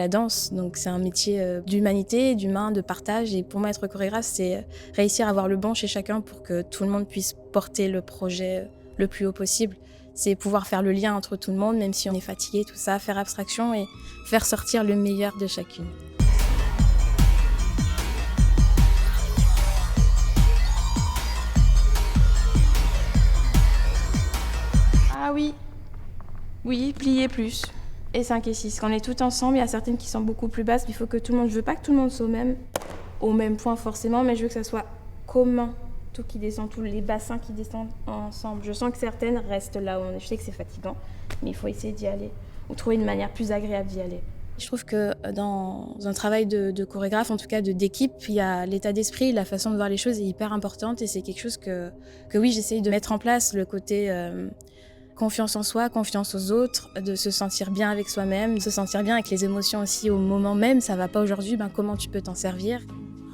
La danse, donc c'est un métier d'humanité, d'humain, de partage. Et pour moi, être chorégraphe, c'est réussir à avoir le bon chez chacun pour que tout le monde puisse porter le projet le plus haut possible. C'est pouvoir faire le lien entre tout le monde, même si on est fatigué, tout ça, faire abstraction et faire sortir le meilleur de chacune. Ah oui, oui, plier plus. Et 5 et 6. Quand on est tout ensemble, il y a certaines qui sont beaucoup plus basses. Il faut que tout le monde, je veux pas que tout le monde soit au même point forcément, mais je veux que ça soit commun. Tout qui descend, tous les bassins qui descendent ensemble. Je sens que certaines restent là où on est. Je sais que c'est fatigant, mais il faut essayer d'y aller. Ou trouver une manière plus agréable d'y aller. Je trouve que dans un travail de chorégraphe, en tout cas d'équipe, il y a l'état d'esprit, la façon de voir les choses est hyper importante et c'est quelque chose que oui, j'essaye de mettre en place, le côté confiance en soi, confiance aux autres, de se sentir bien avec soi-même, de se sentir bien avec les émotions aussi au moment même. Ça va pas aujourd'hui, comment tu peux t'en servir?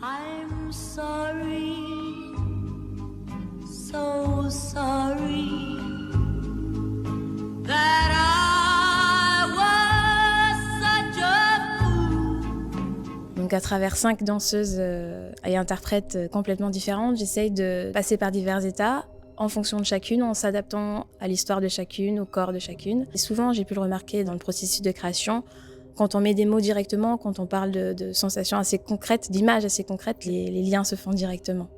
I'm sorry, so sorry that I was such a fool. Donc à travers 5 danseuses et interprètes complètement différentes, j'essaye de passer par divers états en fonction de chacune, en s'adaptant à l'histoire de chacune, au corps de chacune. Et souvent, j'ai pu le remarquer dans le processus de création, quand on met des mots directement, quand on parle de sensations assez concrètes, d'images assez concrètes, les liens se font directement.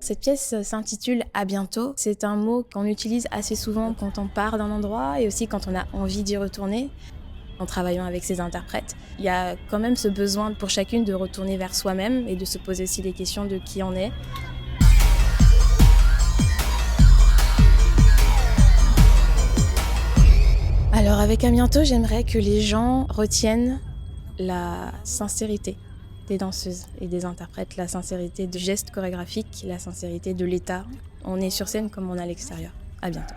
Cette pièce s'intitule « À bientôt ». C'est un mot qu'on utilise assez souvent quand on part d'un endroit et aussi quand on a envie d'y retourner. En travaillant avec ces interprètes, il y a quand même ce besoin pour chacune de retourner vers soi-même et de se poser aussi des questions de qui on est. Alors avec À bientôt, j'aimerais que les gens retiennent la sincérité des danseuses et des interprètes, la sincérité de gestes chorégraphiques, la sincérité de l'état. On est sur scène comme on est à l'extérieur. À bientôt.